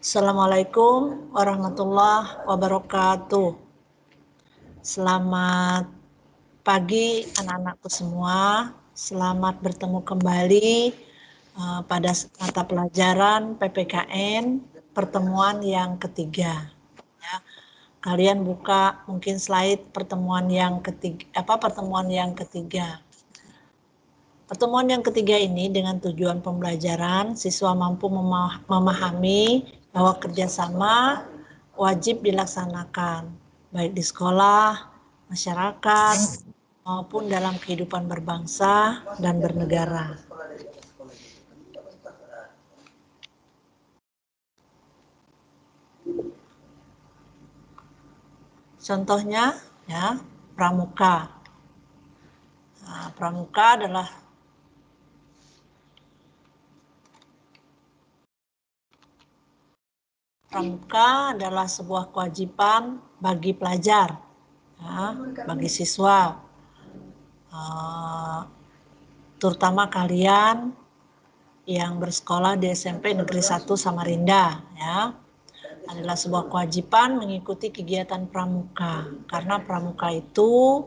Assalamualaikum warahmatullahi wabarakatuh. Selamat pagi anak-anakku semua. Selamat bertemu kembali pada mata pelajaran PPKN pertemuan yang ketiga. Ya, kalian buka mungkin slide pertemuan yang ketiga. Pertemuan yang ketiga ini dengan tujuan pembelajaran, siswa mampu memahami bahwa kerjasama wajib dilaksanakan, baik di sekolah, masyarakat, maupun dalam kehidupan berbangsa dan bernegara. Contohnya, ya, pramuka. Nah, pramuka adalah sebuah kewajiban bagi pelajar, ya, bagi siswa, terutama kalian yang bersekolah di SMP Negeri 1 Samarinda, ya. Adalah sebuah kewajiban mengikuti kegiatan pramuka, karena pramuka itu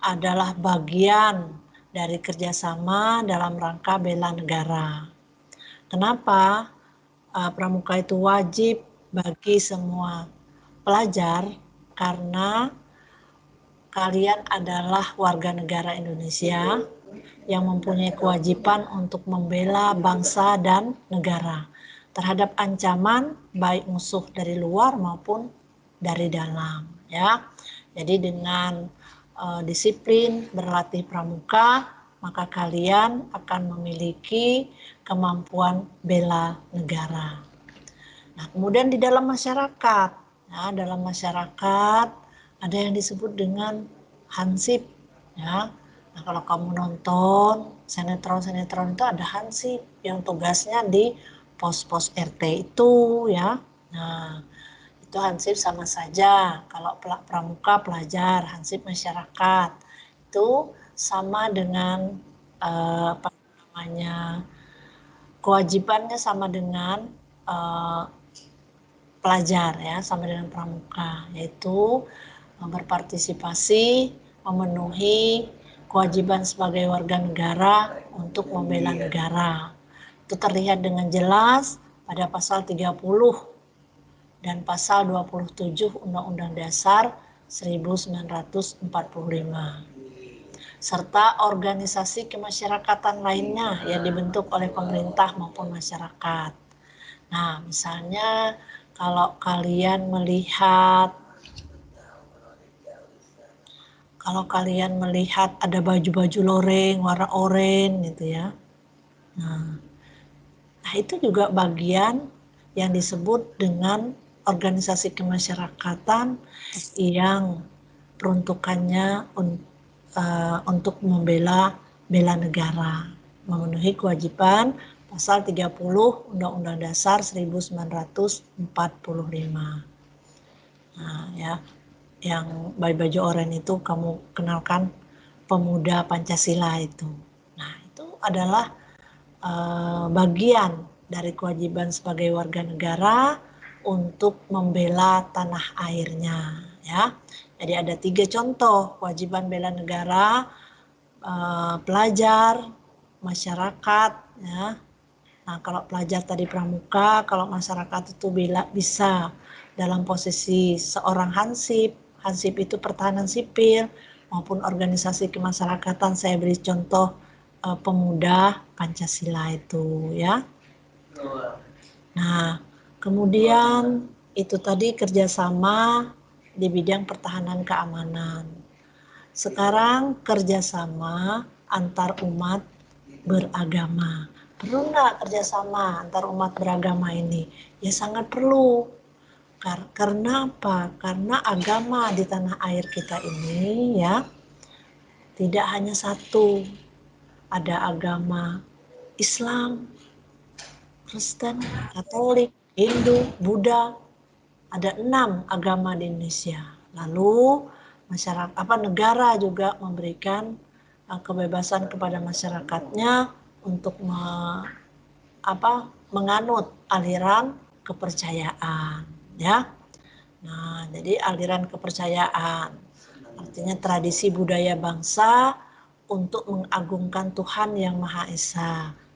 adalah bagian dari kerjasama dalam rangka bela negara. Kenapa pramuka itu wajib bagi semua pelajar? Karena kalian adalah warga negara Indonesia yang mempunyai kewajiban untuk membela bangsa dan negara terhadap ancaman baik musuh dari luar maupun dari dalam, ya. Jadi dengan disiplin berlatih pramuka, maka kalian akan memiliki kemampuan bela negara. Nah, kemudian di dalam masyarakat, ada yang disebut dengan hansip, ya. Nah, kalau kamu nonton sinetron itu ada hansip yang tugasnya di pos-pos RT itu, ya. Nah, itu hansip sama saja. Kalau pramuka pelajar, hansip masyarakat. Itu sama dengan kewajibannya sama dengan pelajar, ya, sama dengan pramuka, yaitu berpartisipasi, memenuhi kewajiban sebagai warga negara untuk membela negara. Itu terlihat dengan jelas pada pasal 30 dan pasal 27 Undang-Undang Dasar 1945. Serta organisasi kemasyarakatan lainnya yang dibentuk oleh pemerintah maupun masyarakat. Nah, misalnya kalau kalian melihat ada baju-baju loreng warna oranye gitu, ya. Nah, itu juga bagian yang disebut dengan organisasi kemasyarakatan yang peruntukannya untuk membela negara, memenuhi kewajiban pasal 30 Undang-Undang Dasar 1945. Nah, ya, yang baju oranye itu kamu kenalkan, pemuda Pancasila itu. Nah, itu adalah bagian dari kewajiban sebagai warga negara untuk membela tanah airnya, ya. Jadi ada 3 contoh kewajiban bela negara, pelajar, masyarakat, ya. Nah, kalau pelajar tadi pramuka, kalau masyarakat itu bisa dalam posisi seorang hansip. Hansip itu pertahanan sipil maupun organisasi kemasyarakatan. Saya beri contoh pemuda Pancasila itu, ya. Nah, kemudian itu tadi kerjasama di bidang pertahanan keamanan. Sekarang kerjasama antar umat beragama. Perlu nggak kerjasama antar umat beragama ini? Ya sangat perlu. Karena apa? Karena agama di tanah air kita ini, ya, tidak hanya satu. Ada agama Islam, Kristen, Katolik, Hindu, Buddha. Ada 6 agama di Indonesia. Lalu negara juga memberikan kebebasan kepada masyarakatnya untuk menganut aliran kepercayaan, ya. Nah, jadi aliran kepercayaan artinya tradisi budaya bangsa untuk mengagungkan Tuhan Yang Maha Esa,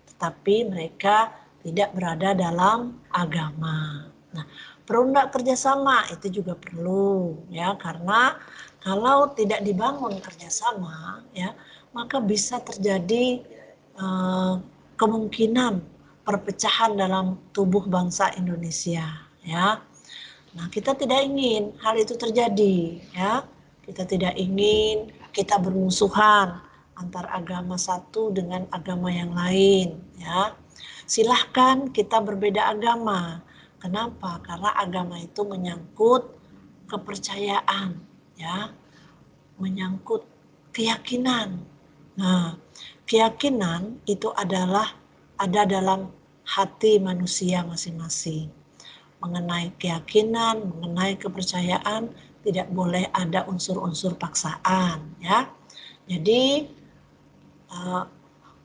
tetapi mereka tidak berada dalam agama. Nah, perlu enggak kerjasama? Itu juga perlu, ya, karena kalau tidak dibangun kerjasama, ya, maka bisa terjadi kemungkinan perpecahan dalam tubuh bangsa Indonesia, ya. Nah, kita tidak ingin hal itu terjadi, ya. Kita tidak ingin kita bermusuhan antar agama satu dengan agama yang lain, ya. Silahkan kita berbeda agama. Kenapa? Karena agama itu menyangkut kepercayaan, ya, menyangkut keyakinan. Nah, keyakinan itu adalah ada dalam hati manusia masing-masing. Mengenai keyakinan, mengenai kepercayaan, tidak boleh ada unsur-unsur paksaan, ya. Jadi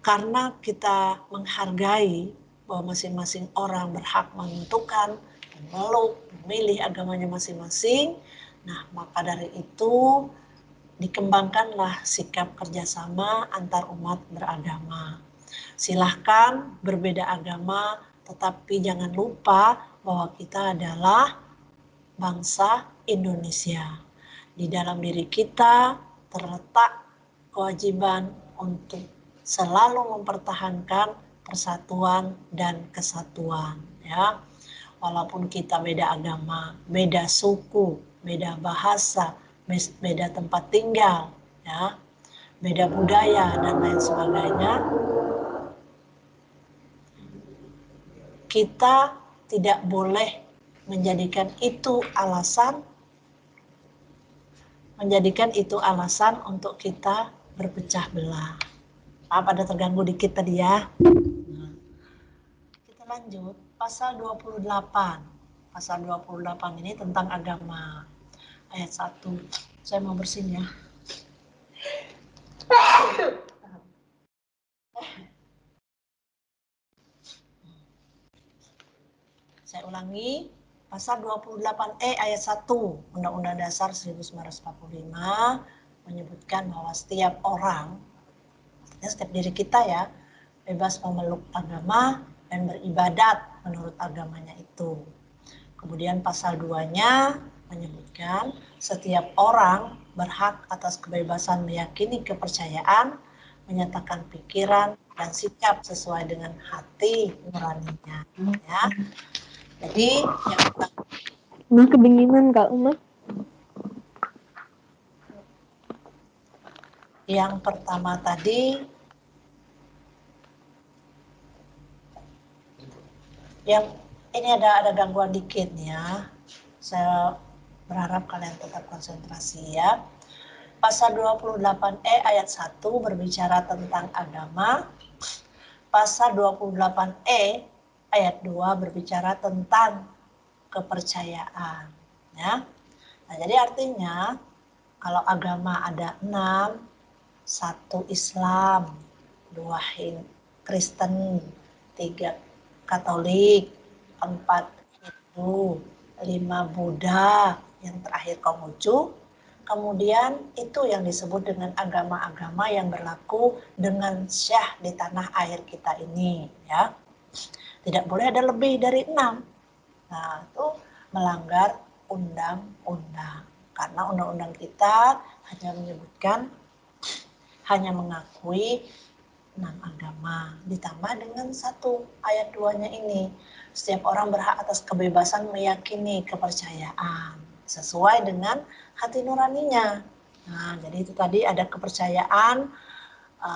karena kita menghargai bahwa masing-masing orang berhak menentukan, memeluk, memilih agamanya masing-masing, nah maka dari itu dikembangkanlah sikap kerjasama antar umat beragama. Silahkan berbeda agama, tetapi jangan lupa bahwa kita adalah bangsa Indonesia. Di dalam diri kita terletak kewajiban untuk selalu mempertahankan persatuan dan kesatuan, ya. Walaupun kita beda agama, beda suku, beda bahasa, beda tempat tinggal, ya, beda budaya dan lain sebagainya, kita tidak boleh menjadikan itu alasan untuk kita berpecah belah. Apa ada terganggu dikit tadi ya? Nah, kita lanjut pasal 28. Pasal 28 ini tentang agama. Ayat 1. Saya mau bersin ya. Saya ulangi, pasal 28E ayat 1 Undang-Undang Dasar 1945 menyebutkan bahwa setiap orang, setiap diri kita ya, bebas memeluk agama dan beribadat menurut agamanya itu. Kemudian pasal 2-nya menyebutkan setiap orang berhak atas kebebasan meyakini kepercayaan, menyatakan pikiran dan sikap sesuai dengan hati nuraninya, ya. Jadi yang kedinginan Kak Uma. Yang pertama tadi, yang ini ada gangguan dikit ya. Saya berharap kalian tetap konsentrasi ya. Pasal 28E ayat 1 berbicara tentang agama. Pasal 28E ayat 2 berbicara tentang kepercayaan, ya. Nah, jadi artinya kalau agama ada 6, 1 Islam, 2 Kristen, 3 Katolik, 4 Hindu, 5 Buddha, yang terakhir Konghucu. Kemudian itu yang disebut dengan agama-agama yang berlaku dengan syah di tanah air kita ini, ya. Tidak boleh ada lebih dari 6. Nah, itu melanggar undang-undang. Karena undang-undang kita hanya menyebutkan, hanya mengakui 6 agama. Ditambah dengan 1 ayat 2-nya ini. Setiap orang berhak atas kebebasan meyakini kepercayaan sesuai dengan hati nuraninya. Nah, jadi itu tadi ada kepercayaan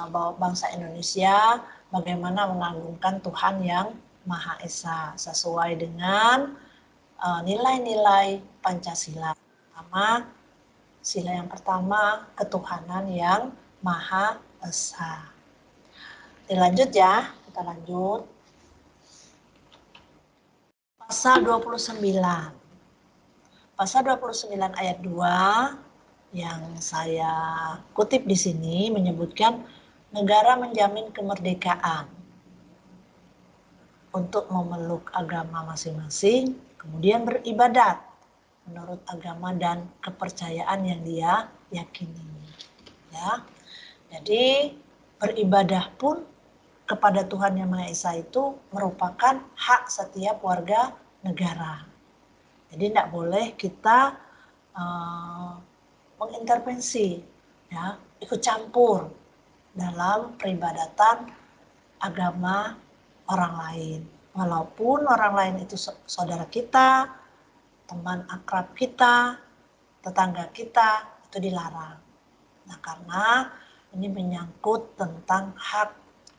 bahwa bangsa Indonesia bagaimana mengagungkan Tuhan Yang Maha Esa sesuai dengan nilai-nilai Pancasila. Pertama, sila yang pertama, ketuhanan yang Maha Esa. Dilanjut ya, kita lanjut. Pasal 29. Pasal 29 ayat 2 yang saya kutip di sini menyebutkan negara menjamin kemerdekaan. untuk memeluk agama masing-masing, kemudian beribadat menurut agama dan kepercayaan yang dia yakini. Ya, jadi beribadah pun kepada Tuhan Yang Maha Esa itu merupakan hak setiap warga negara. Jadi tidak boleh kita mengintervensi, ya, ikut campur dalam peribadatan agama orang lain. Walaupun orang lain itu saudara kita, teman akrab kita, tetangga kita, itu dilarang. Nah, karena ini menyangkut tentang hak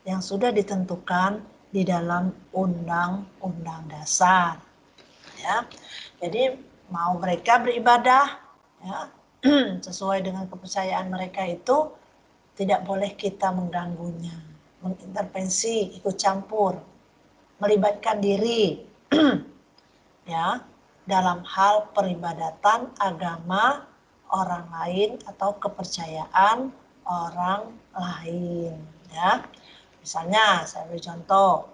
yang sudah ditentukan di dalam Undang-Undang Dasar. Ya, jadi mau mereka beribadah, ya, sesuai dengan kepercayaan mereka itu tidak boleh kita mengganggunya, mengintervensi, ikut campur, melibatkan diri, ya, dalam hal peribadatan agama orang lain atau kepercayaan orang lain, ya. Misalnya saya beri contoh.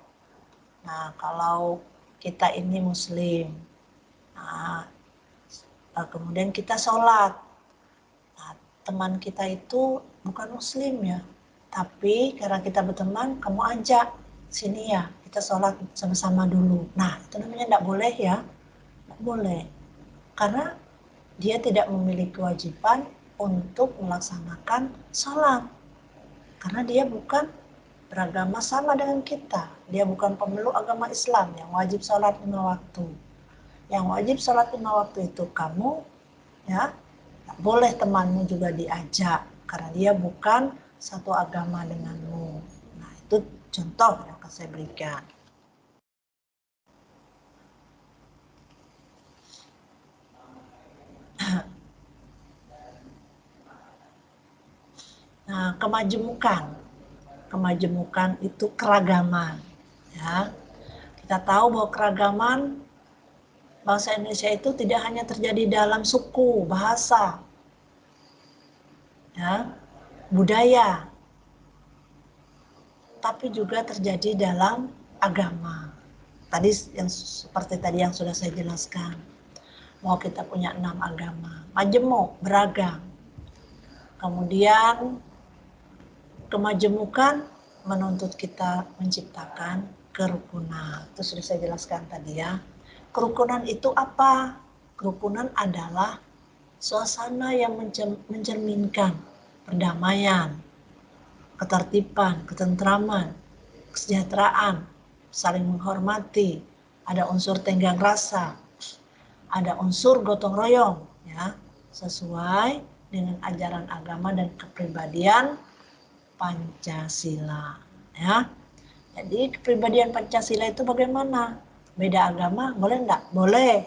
Nah, kalau kita ini muslim, nah, kemudian kita sholat. Nah, teman kita itu bukan muslim ya, tapi karena kita berteman, kamu ajak sini ya, kita sholat sama-sama dulu. Nah, itu namanya tidak boleh ya, tidak boleh. Karena dia tidak memiliki kewajiban untuk melaksanakan sholat. Karena dia bukan beragama sama dengan kita. Dia bukan pemeluk agama Islam yang wajib sholat 5 waktu. Yang wajib sholat 5 waktu itu kamu, ya. Boleh temanmu juga diajak karena dia bukan satu agama denganmu. Nah, itu contoh yang akan saya berikan. Nah, kemajemukan itu keragaman, ya. Kita tahu bahwa keragaman bangsa Indonesia itu tidak hanya terjadi dalam suku, bahasa, ya, budaya, tapi juga terjadi dalam agama. Tadi yang seperti tadi yang sudah saya jelaskan. Mau kita punya 6 agama, majemuk, beragam. Kemudian kemajemukan menuntut kita menciptakan kerukunan. Itu sudah saya jelaskan tadi ya. Kerukunan itu apa? Kerukunan adalah suasana yang mencerminkan perdamaian, ketertiban, ketentraman, kesejahteraan, saling menghormati, ada unsur tenggang rasa, ada unsur gotong royong, ya, sesuai dengan ajaran agama dan kepribadian Pancasila, ya. Jadi kepribadian Pancasila itu bagaimana? Beda agama boleh enggak? Boleh.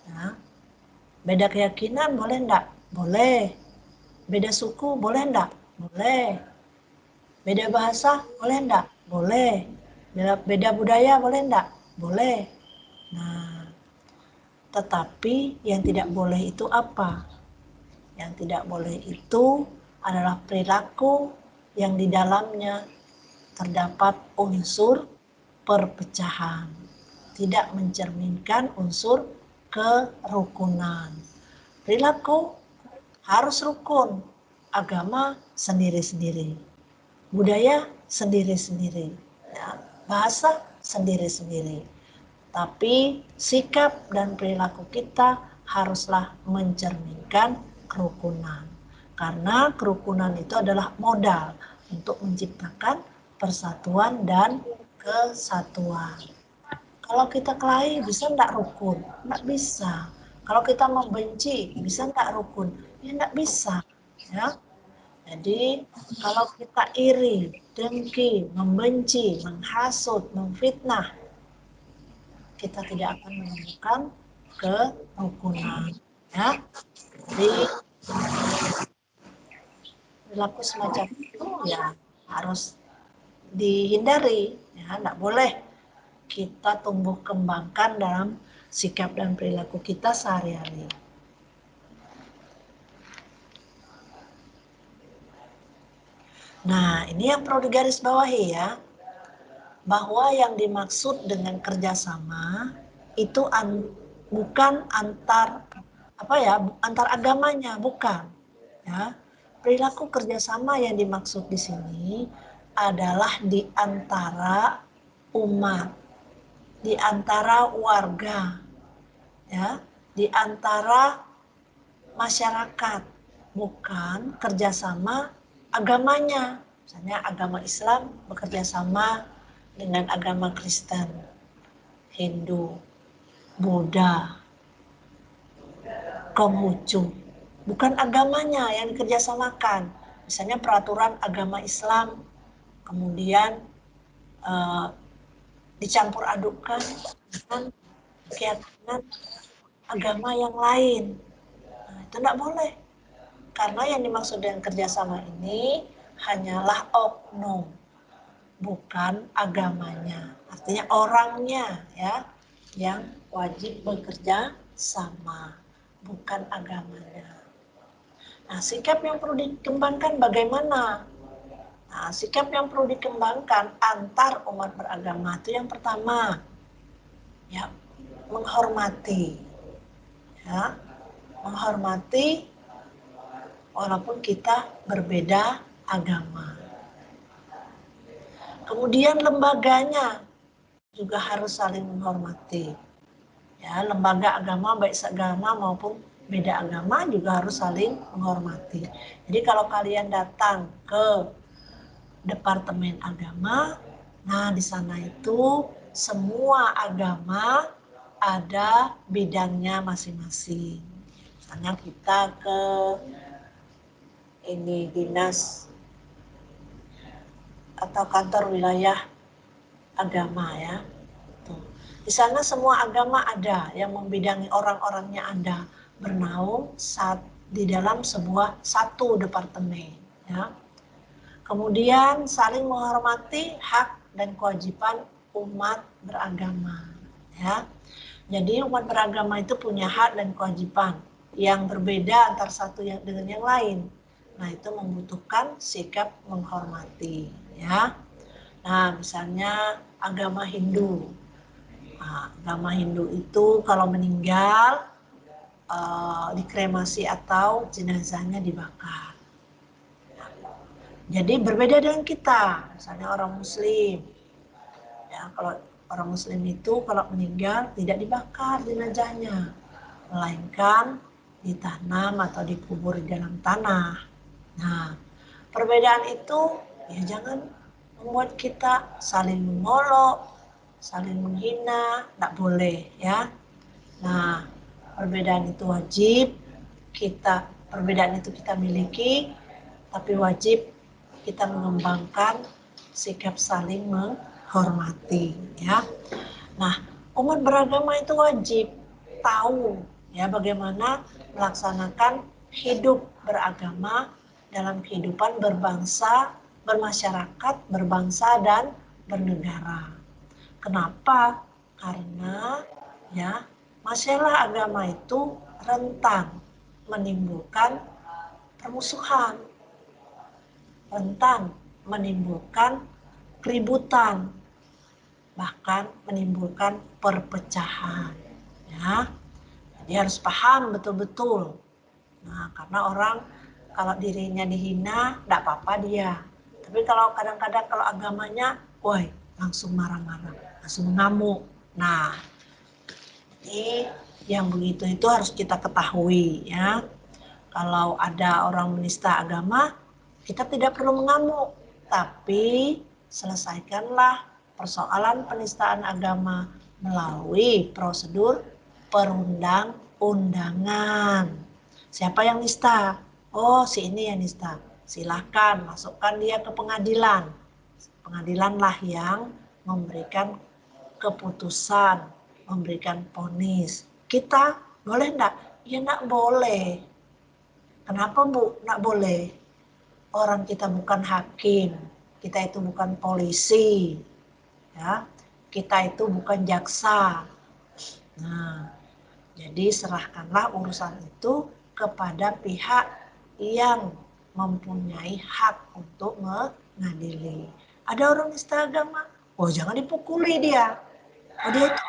Ya. Beda keyakinan boleh enggak? Boleh. Beda suku boleh enggak? Boleh. Beda bahasa boleh enggak? Boleh. Beda budaya boleh enggak? Boleh. Nah, tetapi yang tidak boleh itu apa? Yang tidak boleh itu adalah perilaku yang di dalamnya terdapat unsur perpecahan, tidak mencerminkan unsur kerukunan. Perilaku harus rukun, agama sendiri-sendiri, budaya sendiri-sendiri, ya, bahasa sendiri-sendiri. Tapi sikap dan perilaku kita haruslah mencerminkan kerukunan. Karena kerukunan itu adalah modal untuk menciptakan persatuan dan kesatuan. Kalau kita kelahi, bisa enggak rukun? Enggak bisa. Kalau kita membenci, bisa enggak rukun? Ya enggak bisa. Ya. Jadi kalau kita iri, dengki, membenci, menghasut, memfitnah, kita tidak akan menemukan kerukunan. Ya. Jadi perilaku semacam itu ya harus dihindari. Ya, tidak boleh kita tumbuh kembangkan dalam sikap dan perilaku kita sehari-hari. Nah, ini yang perlu digarisbawahi ya. bahwa yang dimaksud dengan kerjasama itu bukan antar antar agamanya, bukan. Ya, perilaku kerjasama yang dimaksud di sini adalah di antara umat, di antara warga, ya, di antara masyarakat, bukan kerjasama agamanya. Misalnya agama Islam bekerja sama dengan agama Kristen, Hindu, Buddha, Konghucu. Bukan agamanya yang dikerjasamakan. Misalnya peraturan agama Islam, kemudian dicampur adukkan dengan keyakinan agama yang lain. Nah, itu tidak boleh. Karena yang dimaksud dengan kerjasama ini hanyalah oknum, bukan agamanya. Artinya orangnya ya yang wajib bekerja sama, bukan agamanya. Nah, sikap yang perlu dikembangkan bagaimana? Nah, sikap yang perlu dikembangkan antar umat beragama itu yang pertama, ya, menghormati, ya, menghormati walaupun kita berbeda agama. Kemudian lembaganya juga harus saling menghormati. Ya, lembaga agama baik seagama maupun beda agama juga harus saling menghormati. Jadi kalau kalian datang ke Departemen Agama, nah di sana itu semua agama ada bidangnya masing-masing. Misalnya kita ke dinas atau kantor wilayah agama ya. Tuh. Di sana semua agama ada, yang membidangi orang-orangnya ada, bernaung di dalam satu departemen. Ya. Kemudian saling menghormati hak dan kewajiban umat beragama. Ya. Jadi umat beragama itu punya hak dan kewajiban yang berbeda antara satu dengan yang lain. Nah, itu membutuhkan sikap menghormati. Ya. Nah, misalnya agama Hindu. Nah, agama Hindu itu kalau meninggal dikremasi atau jenazahnya dibakar. Jadi berbeda dengan kita, misalnya orang Muslim. Ya, kalau orang Muslim itu kalau meninggal tidak dibakar jenazahnya, melainkan ditanam atau dikubur di dalam tanah. Nah, perbedaan itu ya jangan membuat kita saling mengolok, saling menghina, tidak boleh ya. Nah, perbedaan itu wajib perbedaan itu kita miliki, tapi wajib kita mengembangkan sikap saling menghormati ya. Nah, umat beragama itu wajib tahu ya bagaimana melaksanakan hidup beragama dalam kehidupan berbangsa, bermasyarakat, berbangsa dan bernegara. Kenapa? Karena ya masalah agama itu rentan menimbulkan permusuhan, rentan menimbulkan keributan, bahkan menimbulkan perpecahan. Ya, jadi harus paham betul-betul. Nah, karena orang kalau dirinya dihina, tidak apa-apa dia. Tapi kalau kadang-kadang kalau agamanya, woi, langsung marah-marah, langsung ngamuk. Nah, jadi yang begitu itu harus kita ketahui ya. Kalau ada orang menista agama, kita tidak perlu mengamuk, tapi selesaikanlah persoalan penistaan agama melalui prosedur perundang-undangan. Siapa yang nista? Oh, si ini yang nista. Silahkan masukkan dia ke pengadilan. Pengadilanlah yang memberikan keputusan, memberikan vonis. Kita boleh enggak? Ya enggak boleh. Kenapa Bu? Enggak boleh. Orang kita bukan hakim, kita itu bukan polisi, ya. Kita itu bukan jaksa. Nah, jadi serahkanlah urusan itu kepada pihak yang mempunyai hak untuk mengadili. Ada orang nista agama, Oh jangan dipukuli dia. Oh dia itu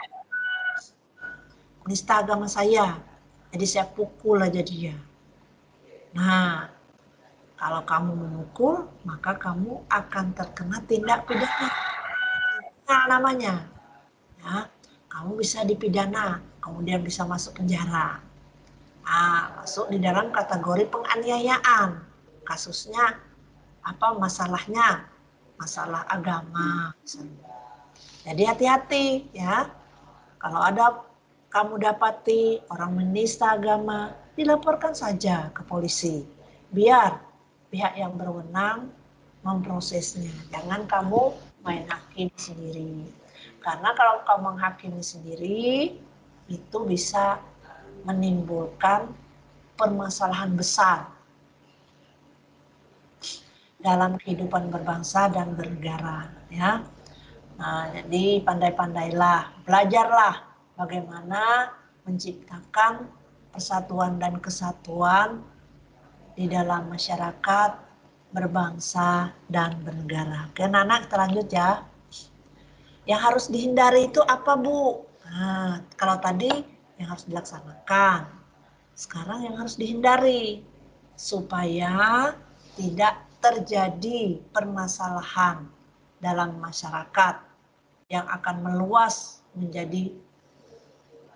penista agama saya. Jadi saya pukul aja dia. Nah, kalau kamu memukul, maka kamu akan terkena tindak pidana. Nah, namanya, ya, kamu bisa dipidana, kemudian bisa masuk penjara. Nah, masuk di dalam kategori penganiayaan. Kasusnya apa? Masalahnya masalah agama. Jadi hati-hati ya. Kalau ada kamu dapati orang menista agama, dilaporkan saja ke polisi. Biar pihak yang berwenang memprosesnya. Jangan kamu main hakim sendiri. Karena kalau kamu menghakimi sendiri, itu bisa menimbulkan permasalahan besar dalam kehidupan berbangsa dan bernegara. Ya. Nah, jadi pandai-pandailah, belajarlah bagaimana menciptakan persatuan dan kesatuan di dalam masyarakat, berbangsa, dan bernegara. Oke, Nana, kita lanjut ya. Yang harus dihindari itu apa, Bu? Nah, kalau tadi yang harus dilaksanakan, sekarang yang harus dihindari supaya tidak terjadi permasalahan dalam masyarakat yang akan meluas menjadi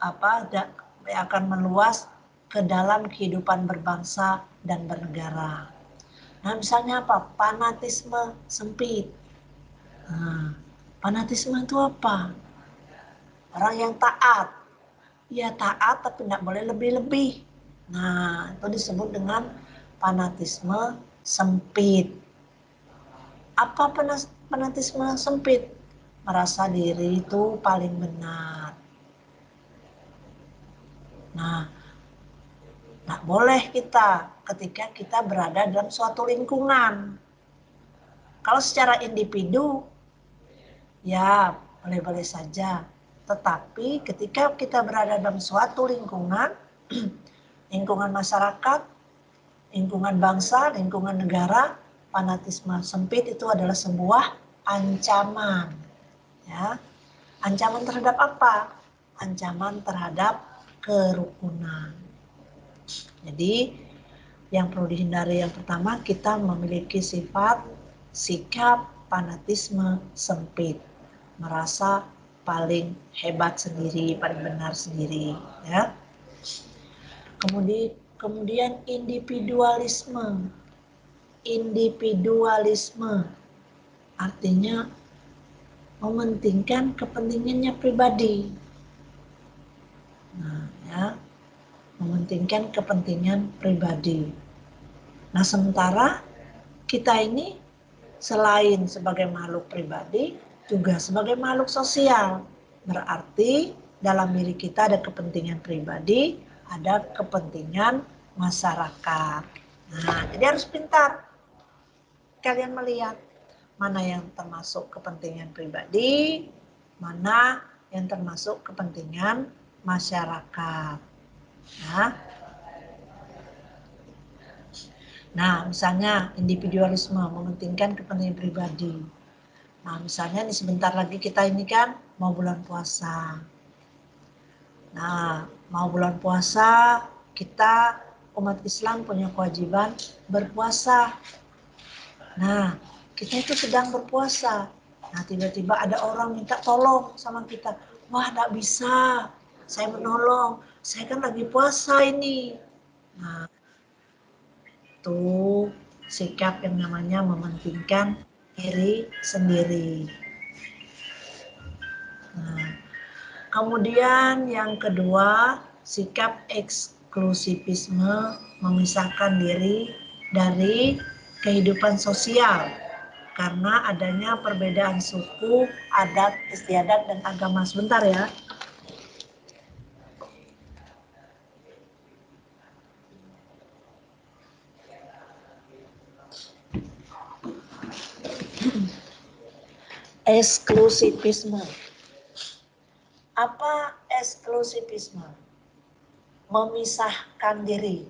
akan meluas ke dalam kehidupan berbangsa dan bernegara. Nah, misalnya apa? Fanatisme sempit. Nah, fanatisme itu apa? Orang yang taat. Ya taat tapi tidak boleh lebih-lebih. Nah, itu disebut dengan fanatisme sempit. Apa fanatisme sempit? Merasa diri itu paling benar. Nah, tak boleh kita ketika kita berada dalam suatu lingkungan. Kalau secara individu, ya boleh-boleh saja. Tetapi ketika kita berada dalam suatu lingkungan, lingkungan masyarakat, lingkungan bangsa, lingkungan negara, fanatisme sempit itu adalah sebuah ancaman. Ya. Ancaman terhadap apa? Ancaman terhadap kerukunan. Jadi yang perlu dihindari yang pertama, kita memiliki sifat sikap fanatisme sempit, merasa paling hebat sendiri, paling benar sendiri, ya. Kemudian individualisme. Individualisme artinya mementingkan kepentingannya pribadi. Nah, ya, mementingkan kepentingan pribadi. Nah, sementara kita ini selain sebagai makhluk pribadi, juga sebagai makhluk sosial. Berarti dalam diri kita ada kepentingan pribadi, ada kepentingan masyarakat. Nah, jadi harus pintar kalian melihat mana yang termasuk kepentingan pribadi, mana yang termasuk kepentingan masyarakat. Nah, misalnya individualisme mementingkan kepentingan pribadi. Nah, misalnya nih sebentar lagi kita ini kan mau bulan puasa. Nah, mau bulan puasa, kita umat Islam punya kewajiban berpuasa. Nah, kita itu sedang berpuasa. Nah, tiba-tiba ada orang minta tolong sama kita. Wah, enggak bisa. Saya menolong. Saya kan lagi puasa ini. Nah, itu sikap yang namanya mementingkan diri sendiri. Nah, kemudian yang kedua, sikap eksklusivisme, memisahkan diri dari kehidupan sosial karena adanya perbedaan suku, adat, istiadat, dan agama. Sebentar ya. Eksklusivisme. Apa eksklusivisme? Memisahkan diri.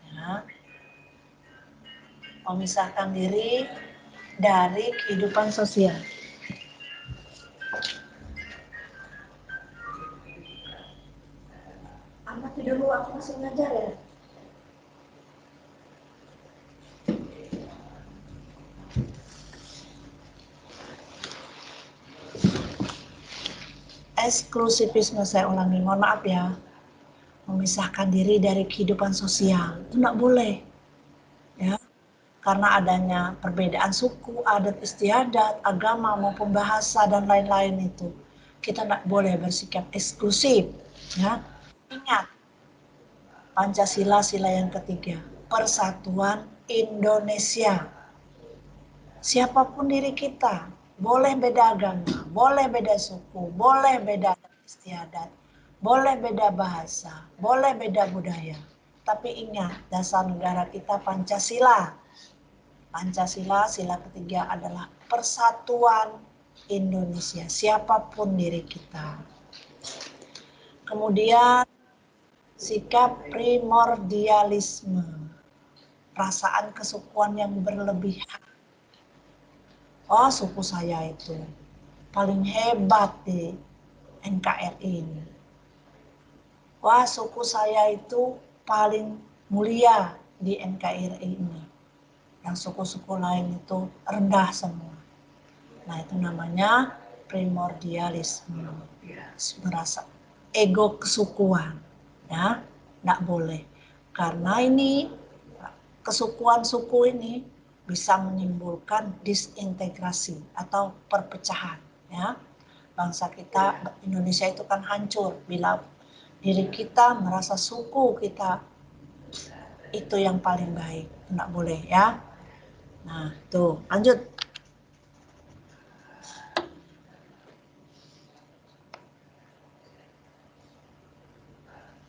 Ya. Memisahkan diri dari kehidupan sosial. Amati dulu, aku masih ngajar ya. Eksklusivisme, saya ulangi, mohon maaf ya. Memisahkan diri dari kehidupan sosial, itu nggak boleh. Ya, karena adanya perbedaan suku, adat istiadat, agama maupun bahasa dan lain-lain itu. Kita nggak boleh bersikap eksklusif. Ya, ingat, Pancasila sila yang ketiga, Persatuan Indonesia. Siapapun diri kita, boleh beda agama, boleh beda suku, boleh beda istiadat, boleh beda bahasa, boleh beda budaya. Tapi ingat, dasar negara kita Pancasila. Pancasila sila ketiga adalah persatuan Indonesia, siapapun diri kita. Kemudian sikap primordialisme, perasaan kesukuan yang berlebihan. Oh, suku saya itu paling hebat di NKRI ini. Wah, suku saya itu paling mulia di NKRI ini. Yang suku-suku lain itu rendah semua. Nah, itu namanya primordialisme. Merasa ego kesukuan. Ya, nggak boleh. Karena ini kesukuan suku ini bisa menimbulkan disintegrasi atau perpecahan. Ya, bangsa kita Indonesia itu kan hancur bila diri kita merasa suku kita itu yang paling baik. Nggak boleh ya. Nah, tuh lanjut.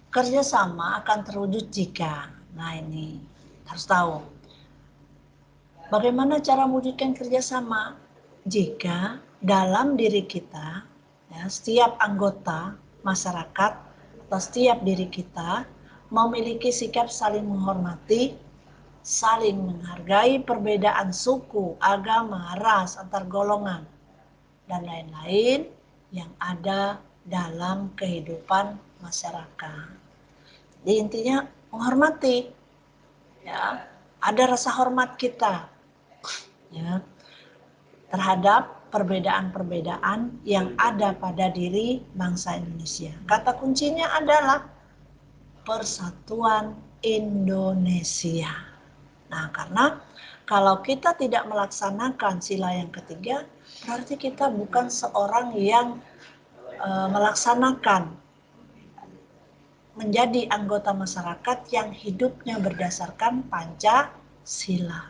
Kerjasama akan terwujud jika, nah ini harus tahu. Bagaimana cara mewujudkan kerjasama? Jika dalam diri kita, ya, setiap anggota masyarakat atau setiap diri kita memiliki sikap saling menghormati, saling menghargai perbedaan suku, agama, ras, antar golongan, dan lain-lain yang ada dalam kehidupan masyarakat. Jadi intinya menghormati, ya, ada rasa hormat kita, ya, terhadap perbedaan-perbedaan yang ada pada diri bangsa Indonesia. Kata kuncinya adalah persatuan Indonesia. Nah, karena kalau kita tidak melaksanakan sila yang ketiga, berarti kita bukan seorang yang melaksanakan menjadi anggota masyarakat yang hidupnya berdasarkan Pancasila.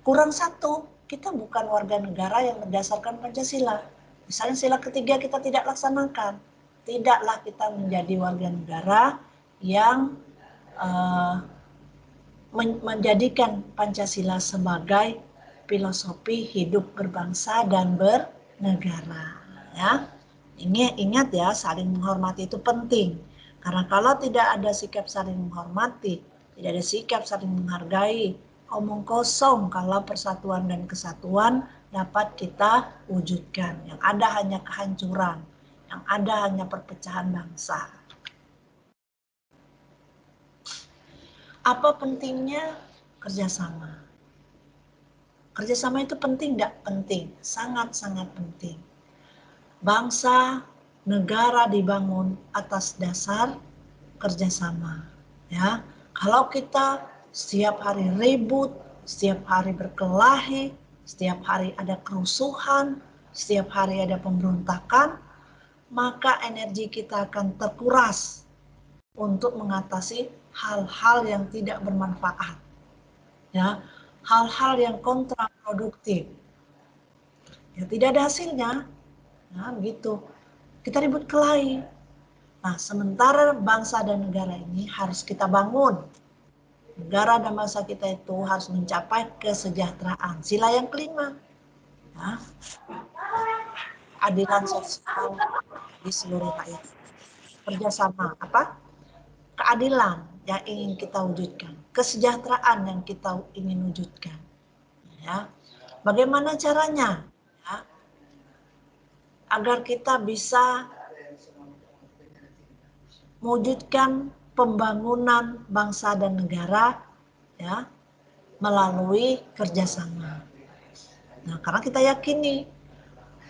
Kurang satu, kita bukan warga negara yang berdasarkan Pancasila. Misalnya sila ketiga kita tidak laksanakan, tidaklah kita menjadi warga negara yang menjadikan Pancasila sebagai filosofi hidup berbangsa dan bernegara. Ya, ingat ya, saling menghormati itu penting. Karena kalau tidak ada sikap saling menghormati, tidak ada sikap saling menghargai, omong kosong kalau persatuan dan kesatuan dapat kita wujudkan. Yang ada hanya kehancuran, yang ada hanya perpecahan bangsa. Apa pentingnya kerjasama? Kerjasama itu penting tidak? Penting, sangat-sangat penting. Bangsa, negara dibangun atas dasar kerjasama. Ya, kalau kita setiap hari ribut, setiap hari berkelahi, setiap hari ada kerusuhan, setiap hari ada pemberontakan, maka energi kita akan terkuras untuk mengatasi hal-hal yang tidak bermanfaat. Ya, hal-hal yang kontraproduktif. Ya, tidak ada hasilnya. Nah, begitu. Kita ribut kelahi. Nah, sementara bangsa dan negara ini harus kita bangun. Negara dan bangsa kita itu harus mencapai kesejahteraan. Sila yang kelima. Ya, keadilan sosial di seluruh rakyat. Kerjasama, apa? Keadilan yang ingin kita wujudkan. Kesejahteraan yang kita ingin wujudkan. Ya, bagaimana caranya? Ya, agar kita bisa mewujudkan pembangunan bangsa dan negara ya melalui kerjasama. Nah, karena kita yakini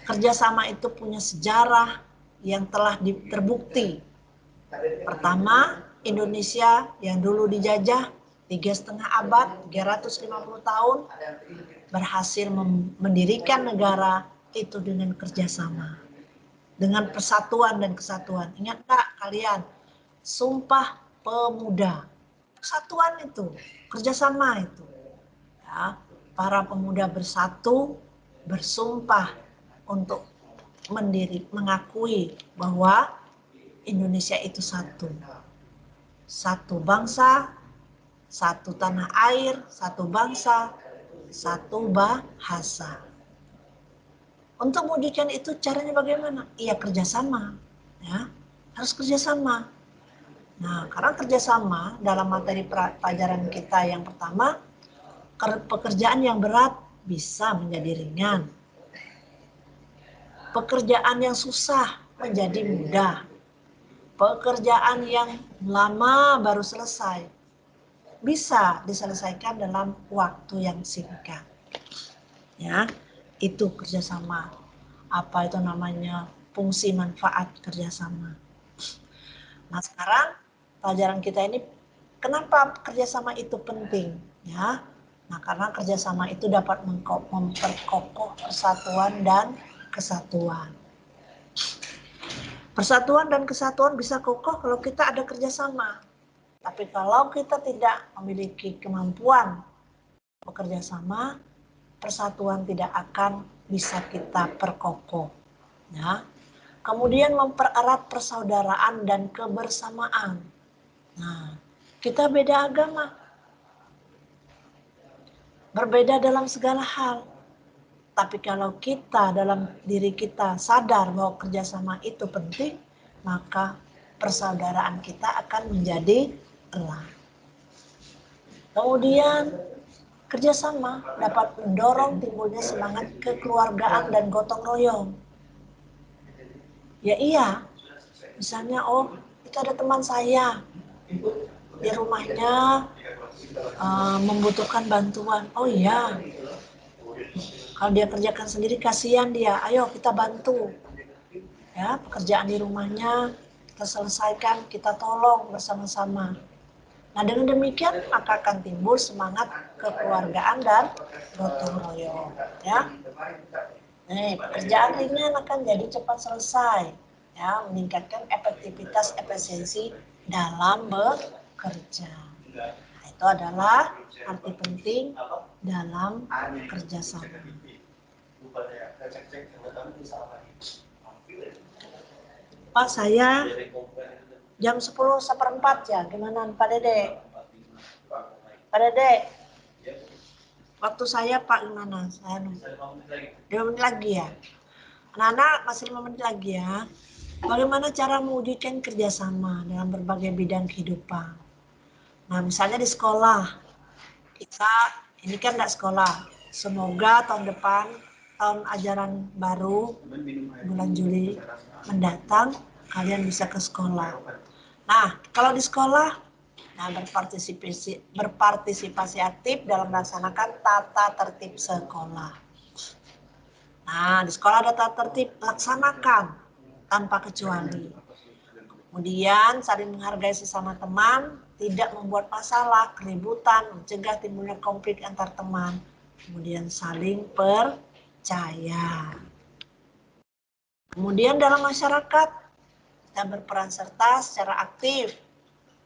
kerjasama itu punya sejarah yang telah terbukti. Pertama, Indonesia yang dulu dijajah 3,5 abad, 350 tahun, berhasil mendirikan negara itu dengan kerjasama. Dengan persatuan dan kesatuan. Ingat gak kalian? Sumpah Pemuda. Persatuan itu, kerjasama itu. Ya, para pemuda bersatu, bersumpah untuk mengakui bahwa Indonesia itu satu. Satu bangsa, satu tanah air, satu bangsa, satu bahasa. Untuk mewujudkan itu caranya bagaimana? Iya kerjasama, ya harus kerjasama. Nah, karena kerjasama dalam materi pelajaran kita yang pertama, pekerjaan yang berat bisa menjadi ringan. Pekerjaan yang susah menjadi mudah. Pekerjaan yang lama baru selesai bisa diselesaikan dalam waktu yang singkat. Ya, itu kerjasama. Apa itu namanya? Fungsi manfaat kerjasama. Nah, sekarang pelajaran kita ini kenapa kerjasama itu penting? Ya, nah karena kerjasama itu dapat memperkokoh persatuan dan kesatuan. Persatuan dan kesatuan bisa kokoh kalau kita ada kerjasama. Tapi kalau kita tidak memiliki kemampuan bekerja sama, persatuan tidak akan bisa kita perkokoh. Ya. Kemudian mempererat persaudaraan dan kebersamaan. Nah, kita beda agama, berbeda dalam segala hal. Tapi kalau kita dalam diri kita sadar bahwa kerjasama itu penting, maka persaudaraan kita akan menjadi erat. Kemudian kerjasama dapat mendorong timbulnya semangat kekeluargaan dan gotong royong. Ya iya, misalnya itu ada teman saya di rumahnya membutuhkan bantuan. Oh iya, kalau dia kerjakan sendiri kasihan dia. Ayo kita bantu. Ya, pekerjaan di rumahnya kita selesaikan, kita tolong bersama-sama. Nah, dengan demikian maka akan timbul semangat kekeluargaan dan gotong royong. Ya, pekerjaan ringan akan jadi cepat selesai. Ya, meningkatkan efisiensi dalam bekerja. Nah, itu adalah arti penting dalam kerjasama. Pak, saya jam 10:04 ya, gimana Pak Dede? Pak Dede, waktu saya Pak gimana? Saya 5 menit lagi ya. Anak-anak masih 5 menit lagi ya. Bagaimana cara mewujudkan kerjasama dalam berbagai bidang kehidupan? Nah, misalnya di sekolah, kita ini kan enggak sekolah. Semoga tahun depan, tahun ajaran baru, bulan Juli mendatang, kalian bisa ke sekolah. Nah, kalau di sekolah, berpartisipasi aktif dalam melaksanakan tata tertib sekolah. Nah, di sekolah ada tata tertib, laksanakan tanpa kecuali. Kemudian saling menghargai sesama teman, tidak membuat masalah, keributan, mencegah timbulnya konflik antar teman. Kemudian saling percaya. Kemudian dalam masyarakat, kita berperan serta secara aktif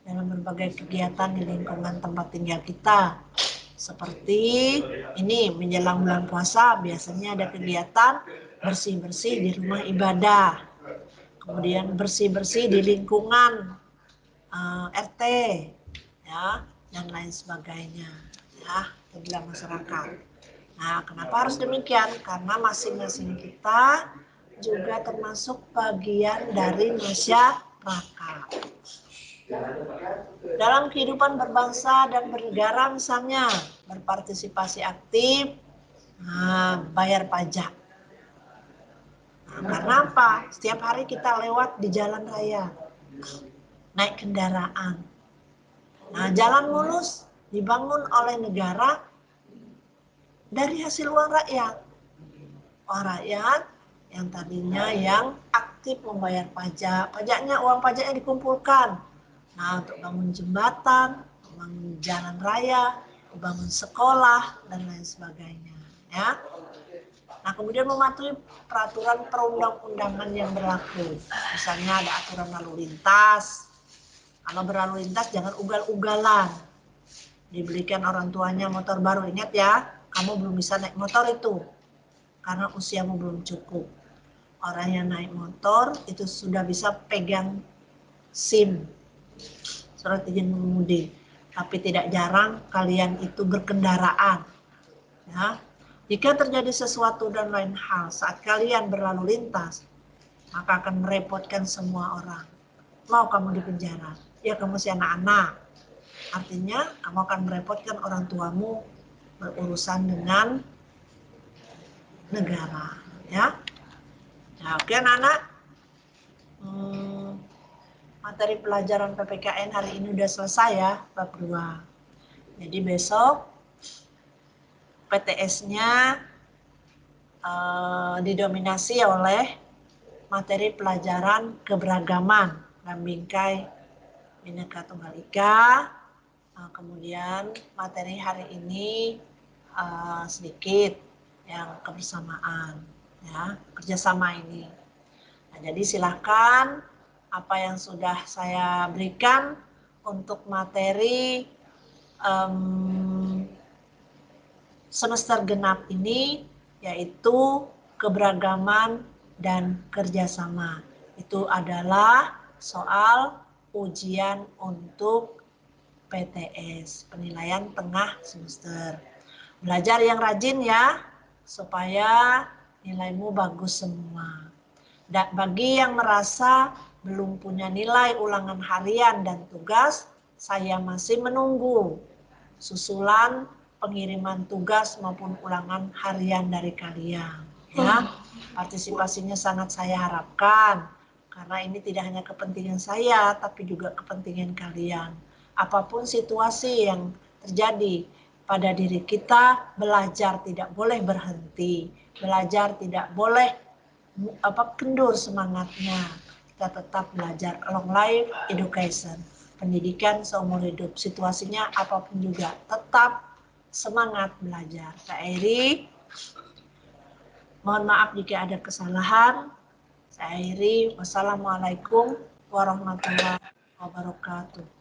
dalam berbagai kegiatan di lingkungan tempat tinggal kita. Seperti ini, menjelang bulan puasa biasanya ada kegiatan bersih-bersih di rumah ibadah. Kemudian bersih-bersih di lingkungan RT, ya, dan lain sebagainya, ya, di dalam masyarakat. Nah, kenapa harus demikian? Karena masing-masing kita juga termasuk bagian dari masyarakat. Dalam kehidupan berbangsa dan bernegara misalnya, berpartisipasi aktif, bayar pajak. Nah, karena apa? Setiap hari kita lewat di jalan raya. naik kendaraan. Nah, jalan mulus dibangun oleh negara dari hasil uang rakyat. Uang rakyat yang tadinya yang aktif membayar pajak, uang pajaknya dikumpulkan. Nah, untuk bangun jembatan, bangun jalan raya, bangun sekolah, dan lain sebagainya. Ya. Nah, kemudian mematuhi peraturan perundang-undangan yang berlaku. Misalnya ada aturan lalu lintas. Kalau berlalu lintas jangan ugal-ugalan. Dibelikan orang tuanya motor baru. Ingat ya, kamu belum bisa naik motor itu. Karena usiamu belum cukup. Orang yang naik motor itu sudah bisa pegang SIM, surat izin mengemudi. Tapi tidak jarang kalian itu berkendaraan. Ya. Jika terjadi sesuatu dan lain hal saat kalian berlalu lintas, maka akan merepotkan semua orang. Mau kamu di penjara, ya kamu si anak-anak. Artinya kamu akan merepotkan orang tuamu berurusan dengan negara. Ya. Nah, oke anak-anak. Materi pelajaran PPKN hari ini udah selesai ya, bab 2. Jadi besok PTS-nya didominasi oleh materi pelajaran keberagaman dan bingkai Bhinneka Tunggal Ika. Kemudian materi hari ini sedikit yang kebersamaan, ya, kerjasama ini. Nah, jadi silakan apa yang sudah saya berikan untuk materi semester genap ini, yaitu keberagaman dan kerjasama. Itu adalah soal ujian untuk PTS, penilaian tengah semester. Belajar yang rajin ya, supaya nilaimu bagus semua. Dan bagi yang merasa belum punya nilai ulangan harian dan tugas, saya masih menunggu susulan pengiriman tugas maupun ulangan harian dari kalian. Ya, partisipasinya sangat saya harapkan karena ini tidak hanya kepentingan saya, tapi juga kepentingan kalian. Apapun situasi yang terjadi pada diri kita, belajar tidak boleh berhenti, belajar tidak boleh kendur semangatnya. Kita tetap belajar, long life education, pendidikan seumur hidup. Situasinya apapun juga, tetap semangat belajar. Kak Eri, mohon maaf jika ada kesalahan. Saya Eri, wassalamualaikum warahmatullahi wabarakatuh.